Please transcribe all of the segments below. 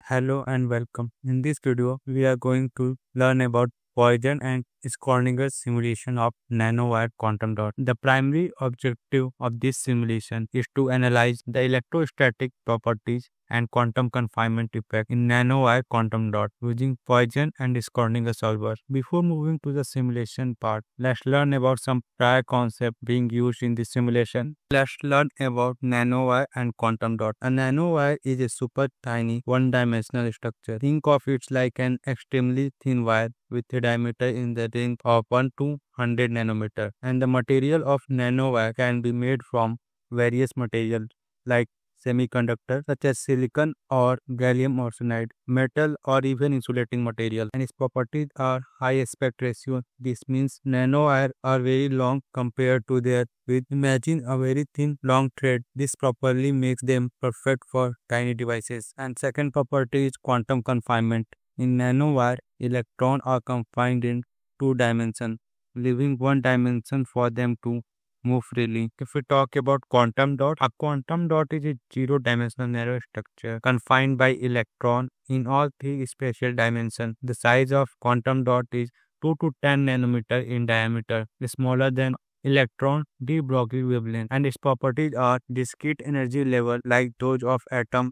Hello and welcome. In this video, we are going to learn about Poisson and Schrödinger's simulation of nanowire quantum dot. The primary objective of this simulation is to analyze the electrostatic properties and quantum confinement effect in nanowire quantum dot using Poisson and Schrödinger solver. Before moving to the simulation part, let's learn about some prior concepts being used in this simulation. Let's learn about nanowire and quantum dot. A nanowire is a super tiny one-dimensional structure. Think of it like an extremely thin wire with a diameter in the range of 1 to 100 nanometer. And the material of nanowire can be made from various materials like semiconductor such as silicon or gallium arsenide, metal or even insulating material, and its properties are high aspect ratio. This means nanowire are very long compared to their width. Imagine a very thin long thread. This properly makes them perfect for tiny devices. And second property is quantum confinement. In nanowire, electrons are confined in two dimensions, leaving one dimension for them to move freely. If we talk about quantum dot, a quantum dot is a zero-dimensional narrow structure confined by electron in all three spatial dimensions. The size of quantum dot is 2 to 10 nanometer in diameter, smaller than electron de Broglie wavelength, and its properties are discrete energy level like those of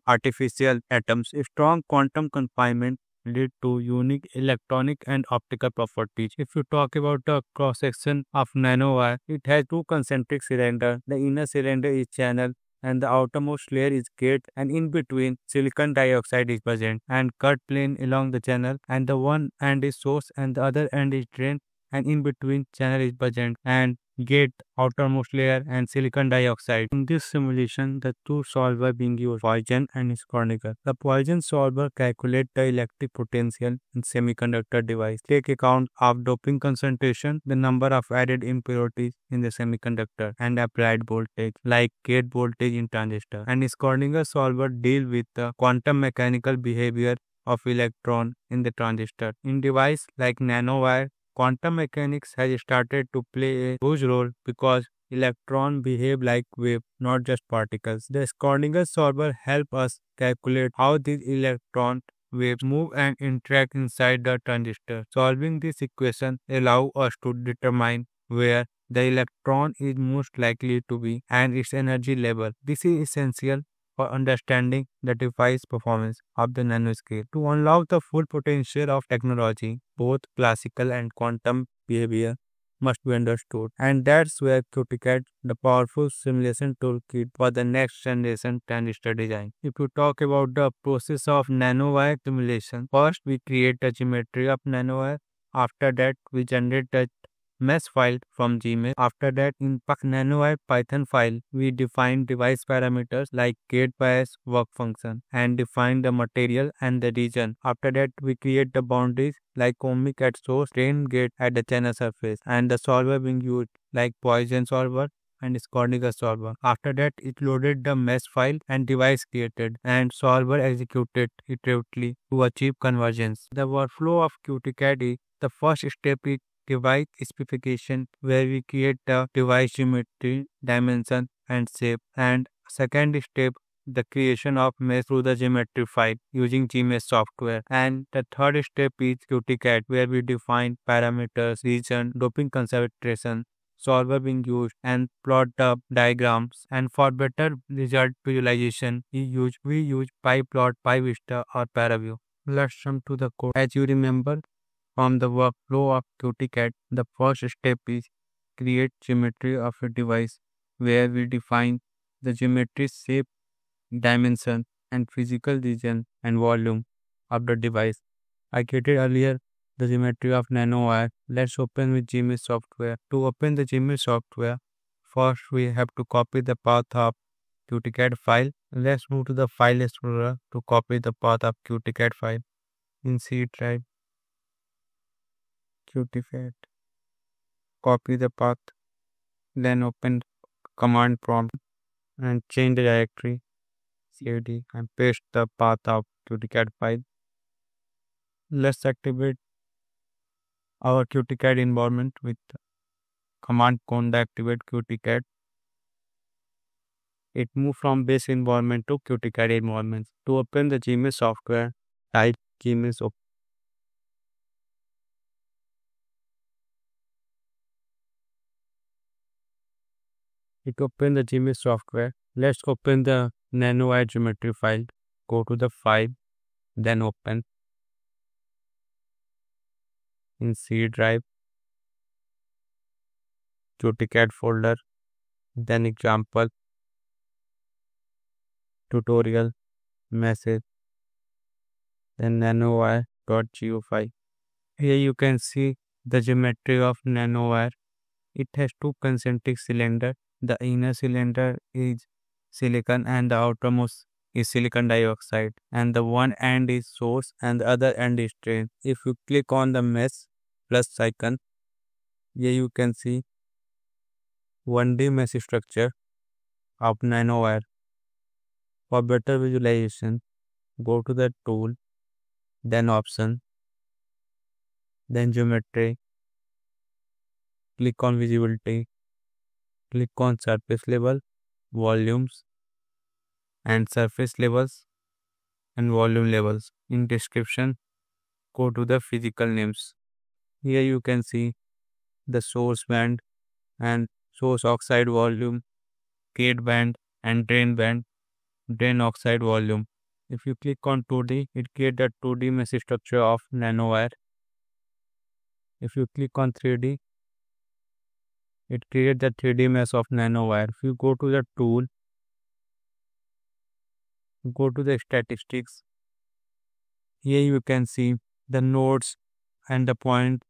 artificial atoms. A strong quantum confinement lead to unique electronic and optical properties. If you talk about the cross section of nanowire, it has two concentric cylinders. The inner cylinder is channel and the outermost layer is gate, and in between silicon dioxide is present and cut plane along the channel, and the one end is source and the other end is drain, and in between channel is present and gate, outermost layer and silicon dioxide. In this simulation, the two solvers being used, Poisson and Schrödinger. The Poisson solver calculate the electric potential in semiconductor device, take account of doping concentration, the number of added impurities in the semiconductor, and applied voltage like gate voltage in transistor. And Schrödinger solver deal with the quantum mechanical behavior of electron in the transistor. In device like nanowire, quantum mechanics has started to play a huge role because electrons behave like waves, not just particles. The Schrödinger solver help us calculate how these electron waves move and interact inside the transistor. Solving this equation allow us to determine where the electron is most likely to be and its energy level. This is essential for understanding the device performance of the nanoscale. To unlock the full potential of technology, both classical and quantum behavior must be understood. And that's where QTCAD, the powerful simulation toolkit for the next generation transistor design. If you talk about the process of nanowire simulation, first we create the geometry of nanowire. After that, we generate the mesh file from Gmail. After that, in nanowire Python file, we define device parameters like gate bias, work function, and define the material and the region. After that, we create the boundaries like ohmic at source, drain gate at the channel surface, and the solver being used like Poisson solver and Schrödinger solver. After that, it loaded the mesh file and device created, and solver executed iteratively to achieve convergence. The workflow of QTCAD is the first step is device specification, where we create the device geometry, dimension and shape, and second step the creation of mesh through the geometry file using Gmesh software, and the third step is QTCAD, where we define parameters, region, doping concentration, solver being used, and plot the diagrams. And for better result visualization, we use PyPlot, PyVista or ParaView. Let's jump to the code. As you remember from the workflow of QTCAD, the first step is create geometry of a device, where we define the geometry shape, dimension, and physical region and volume of the device. I created earlier the geometry of nanowire. Let's open with Gmesh software. To open the Gmesh software, first we have to copy the path of QTCAD file. Let's move to the file explorer to copy the path of QTCAD file. In C drive, QTCAD, copy the path, then open command prompt and change the directory cd and paste the path of QTCAD file. Let's activate our QTCAD environment with command conda activate QTCAD. It moved from base environment to QTCAD environment. To open the Gmesh software, Type key means it open the Gmail software. Let's open the NanoWire geometry file. Go to the file, then open in C drive, QTCAD folder, then example, tutorial, message, then nanowire.geo file. Here you can see the geometry of nanowire. It has two concentric cylinders. The inner cylinder is silicon and the outermost is silicon dioxide, and the one end is source and the other end is drain. If you click on the mesh plus icon, here you can see 1D mesh structure of nanowire. For better visualization, go to the tool, then option, then geometry, click on visibility, click on surface level, volumes, and surface levels and volume levels. In description, go to the physical names. Here you can see the source band and source oxide volume, gate band and drain oxide volume. If you click on 2D, it creates the 2D mesh structure of nanowire. If you click on 3D, it creates the 3D mesh of nanowire. If you go to the tool, go to the statistics. Here you can see the nodes and the point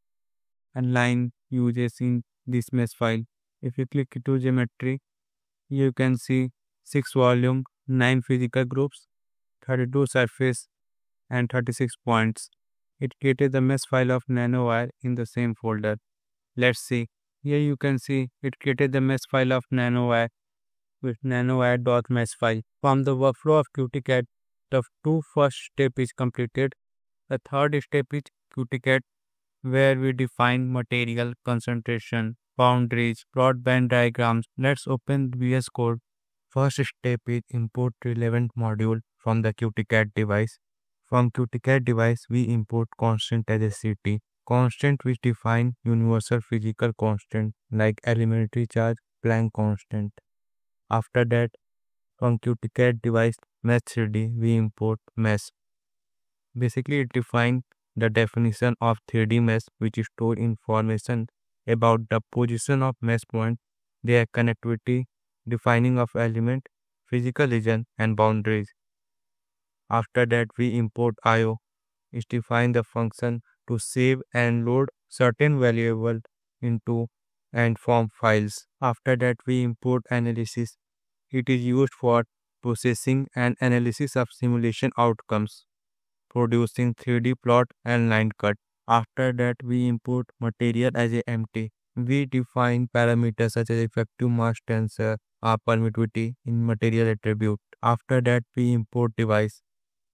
and line uses in this mesh file. If you click to geometry, you can see 6 volume, 9 physical groups, 32 surface and 36 points. It created the mesh file of nanowire in the same folder. Let's see. Here you can see it created the mesh file of nanowire with nanowire.mesh file. From the workflow of QTCAD, the two first step is completed. The third step is QTCAD, where we define material, concentration, boundaries, broadband diagrams. Let's open VS Code. First step is import relevant module from the QTCAD device. From QTCAD device, we import constant as a CT. Constant which define universal physical constant like elementary charge, Planck constant. After that, from QTCAD device mesh 3D, we import mesh. Basically, it defines the definition of 3D mesh, which store information about the position of mesh point, their connectivity, defining of element, physical region, and boundaries. After that, we import IO, which define the function to save and load certain variable into and form files. After that, we import analysis. It is used for processing and analysis of simulation outcomes, producing 3D plot and line cut. After that, we import material as a empty. We define parameters such as effective mass tensor or permittivity in material attribute. After that, we import device.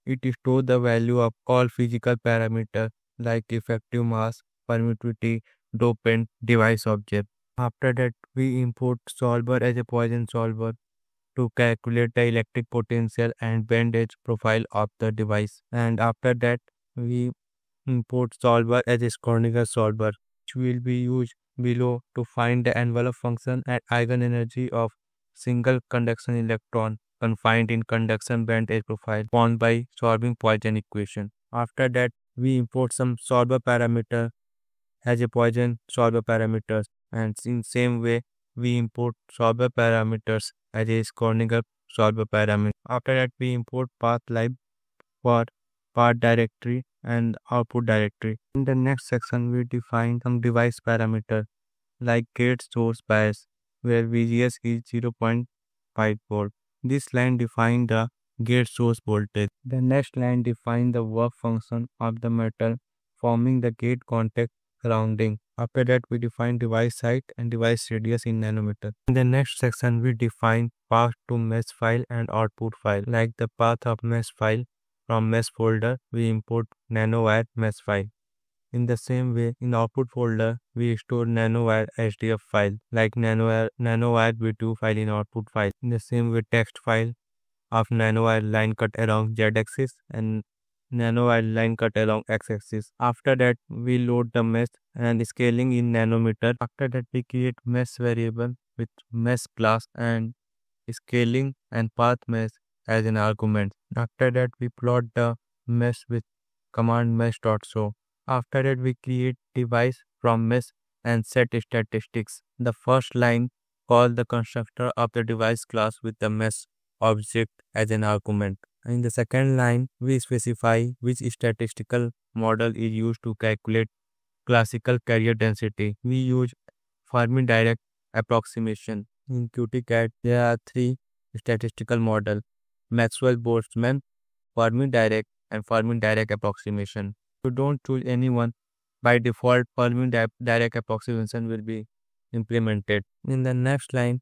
It stores the value of all physical parameters like effective mass, permittivity, dopant, device object. After that, we import solver as a Poisson solver to calculate the electric potential and bend edge profile of the device. And after that, we import solver as a Schrödinger solver, which will be used below to find the envelope function and eigenenergy of single conduction electron confined in conduction band edge profile found by solving Poisson equation. After that, we import some solver parameter as a Poisson solver parameters, and in same way we import solver parameters as a Schrödinger solver parameter. After that, we import path lib for path directory and output directory. In the next section, we define some device parameter like gate source bias, where VGS is 0.5 volt. This line defines the gate source voltage. The next line defines the work function of the metal forming the gate contact grounding. After that, we define device height and device radius in nanometer. In the next section, we define path to mesh file and output file. Like the path of mesh file, from mesh folder, we import nanowire mesh file. In the same way, in output folder, we store nanowire HDF file, like nanowire V2 file in output file. In the same way, text file of nanowire line cut along z-axis and nanowire line cut along x-axis. After that, we load the mesh and scaling in nanometer. After that, we create mesh variable with mesh class and scaling and path mesh as an argument. After that, we plot the mesh with command mesh.show. After that, we create device from mesh and set statistics. The first line call the constructor of the device class with the mesh object as an argument. In the second line, we specify which statistical model is used to calculate classical carrier density. We use Fermi direct approximation. In QtCat, there are three statistical models: Maxwell-Boltzmann, Fermi direct, and Fermi direct approximation. If you don't choose anyone, by default, Fermi direct approximation will be implemented. In the next line,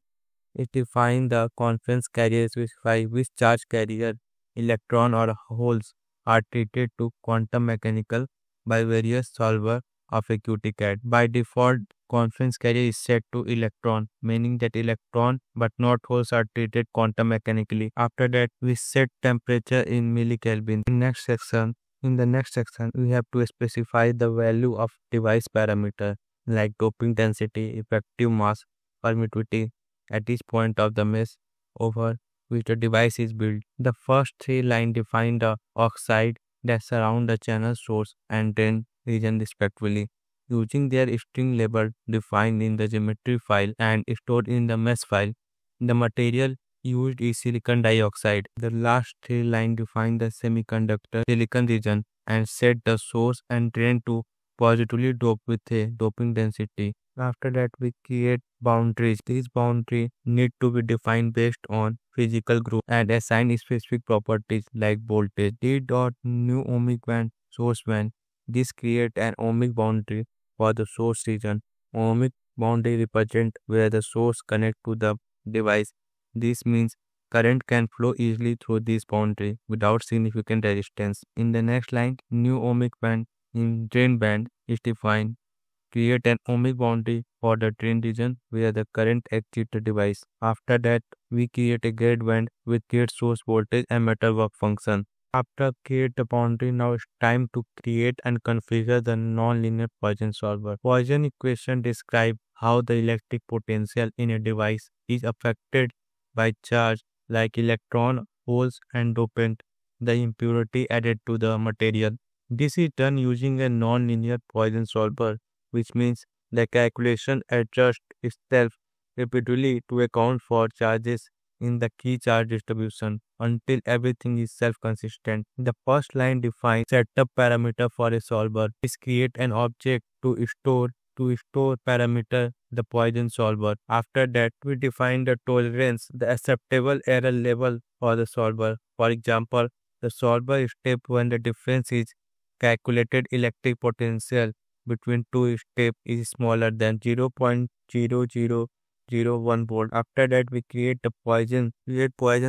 it defines the conference carrier, specify which charge carrier, electron or holes are treated to quantum mechanical by various solver of a QtCat. By default, conference carrier is set to electron, meaning that electron but not holes are treated quantum mechanically. After that, we set temperature in millikelvin. In the next section, we have to specify the value of device parameter like doping density, effective mass, permittivity at each point of the mesh over which the device is built. The first three lines define the oxide that surround the channel source and drain region respectively, using their string label defined in the geometry file and stored in the mesh file. The material used is silicon dioxide. The last three lines define the semiconductor silicon region and set the source and drain to positively doped with a doping density. After that, we create boundaries. These boundaries need to be defined based on physical group and assign specific properties like voltage. D dot new ohmic band, source band. This create an ohmic boundary for the source region. Ohmic boundary represent where the source connect to the device. This means current can flow easily through this boundary without significant resistance. In the next line, new ohmic band in drain band is defined. Create an ohmic boundary for the drain region where the current exits the device. After that, we create a gate band with gate source voltage and metal work function. After create the boundary, now it's time to create and configure the nonlinear Poisson solver. Poisson equation describe how the electric potential in a device is affected by charge like electron, holes and dopant, the impurity added to the material. This is done using a nonlinear Poisson solver, which means the calculation adjusts itself repeatedly to account for charges in the key charge distribution until everything is self-consistent. The first line defines setup parameter for a solver. This create an object to store parameter the Poisson solver. After that, we define the tolerance, the acceptable error level for the solver. For example, the solver step when the difference is calculated electric potential between two steps is smaller than 0.0001 volt. After that, we create Poisson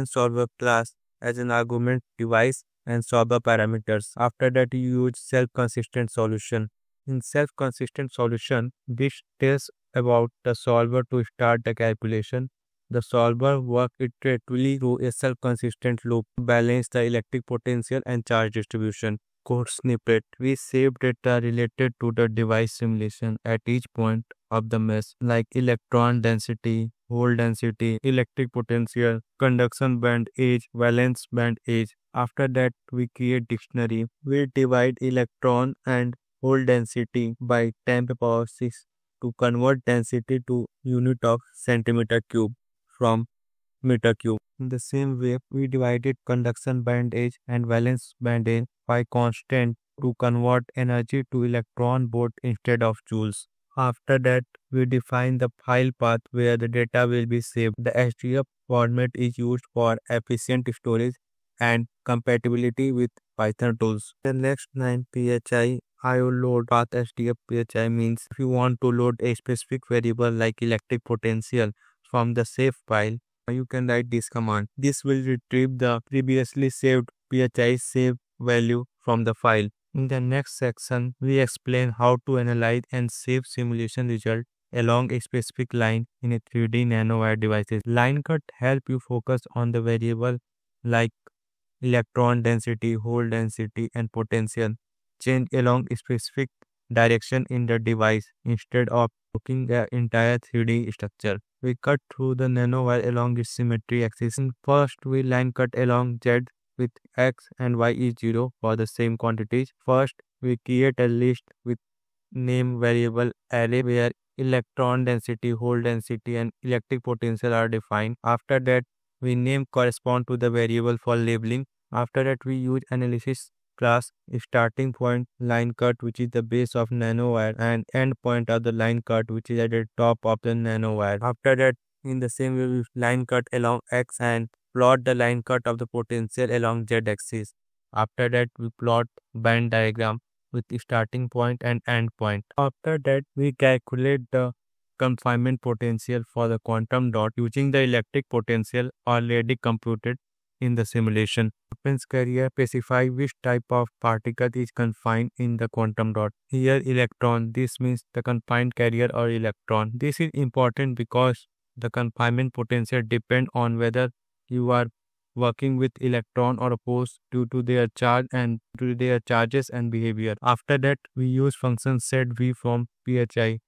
solver class as an argument device and solver parameters. After that, you use self-consistent solution. In self-consistent solution, this tells about the solver to start the calculation. The solver works iteratively through a self-consistent loop to balance the electric potential and charge distribution. Code snippet. We save data related to the device simulation at each point of the mesh, like electron density, hole density, electric potential, conduction band age, valence band age. After that, we create dictionary. We divide electron and hole density by 10 to the power 6 to convert density to unit of centimeter cube from meter cube. In the same way, we divided conduction band age and valence band age by constant to convert energy to electron volt instead of joules. After that, we define the file path where the data will be saved. The HDF format is used for efficient storage and compatibility with Python tools. The next line PHI IO load path HDF PHI means if you want to load a specific variable like electric potential from the save file, you can write this command. This will retrieve the previously saved PHI save value from the file. In the next section, we explain how to analyze and save simulation result along a specific line in a 3D nanowire devices. Line cut help you focus on the variable like electron density, hole density, and potential change along specific direction in the device instead of looking the entire 3D structure. We cut through the nanowire along its symmetry axis. First, we line cut along Z with X and Y is 0 for the same quantities. First, we create a list with name variable array where electron density, hole density, and electric potential are defined. After that, we name correspond to the variable for labeling. After that, we use analysis class starting point line cut, which is the base of nanowire, and end point of the line cut, which is at the top of the nanowire. After that, in the same way, we line cut along x and plot the line cut of the potential along z axis. After that, we plot band diagram with starting point and end point. After that, we calculate the confinement potential for the quantum dot using the electric potential already computed in the simulation. Reference carrier specify which type of particle is confined in the quantum dot. Here electron, this means the confined carrier or electron. This is important because the confinement potential depend on whether you are working with electron or opposed due to their charge and to their charges and behavior. After that, we use function set v from phi.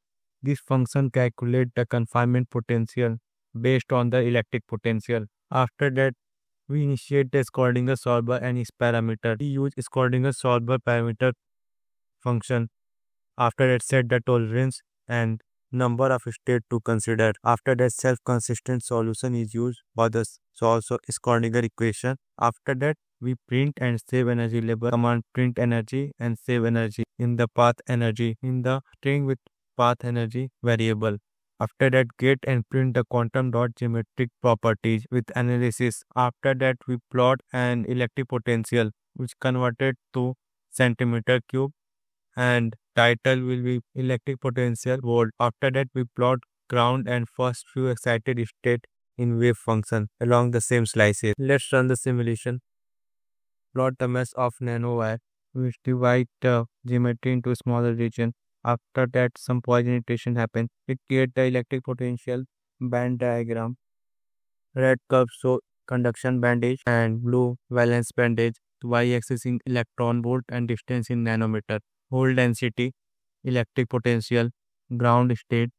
This function calculate the confinement potential based on the electric potential. After that, we initiate the Schrodinger solver and its parameter. We use Schrodinger solver parameter function. After that, set the tolerance and number of states to consider. After that, self-consistent solution is used for the solve of Schrodinger equation. After that, we print and save energy label. Command print energy and save energy in the path energy in the string with path energy variable. After that, get and print the quantum dot geometric properties with analysis. After that, we plot an electric potential which converted to centimeter cube and title will be electric potential volt. After that, we plot ground and first few excited state in wave function along the same slices. Let's run the simulation. Plot the mesh of nanowire which divide the geometry into smaller region. After that, some poisonation happens. It creates the electric potential band diagram. Red curves show conduction bandage and blue valence bandage. Y-axis in electron volt and distance in nanometer. Hole density, electric potential, ground state,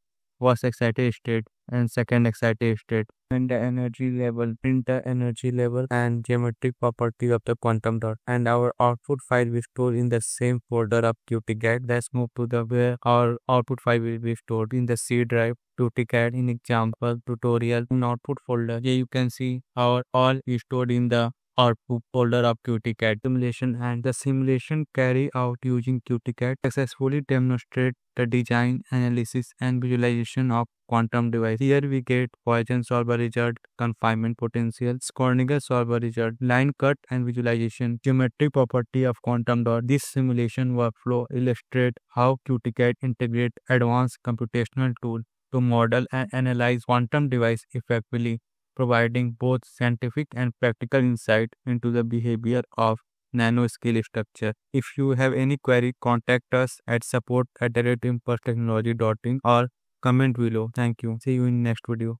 first excited state, and second excited state. And the energy level, print the energy level and geometric property of the quantum dot. And our output file will store in the same folder of QtCAD. Let's move to the where our output file will be stored in the C drive. QtCAD in example tutorial in output folder. Here you can see our all is stored in the output folder of QtCAD. Simulation and the simulation carry out using QtCAD successfully demonstrate the design, analysis and visualization of quantum device. Here we get Poisson solver result, confinement potential, Schrodinger solver result, line cut and visualization, geometric property of quantum dot. This simulation workflow illustrates how QtCAD integrates advanced computational tool to model and analyze quantum device effectively, providing both scientific and practical insight into the behavior of nanoscale structure. If you have any query, contact us at support@impulsetechnology.in or comment below. Thank you. See you in next video.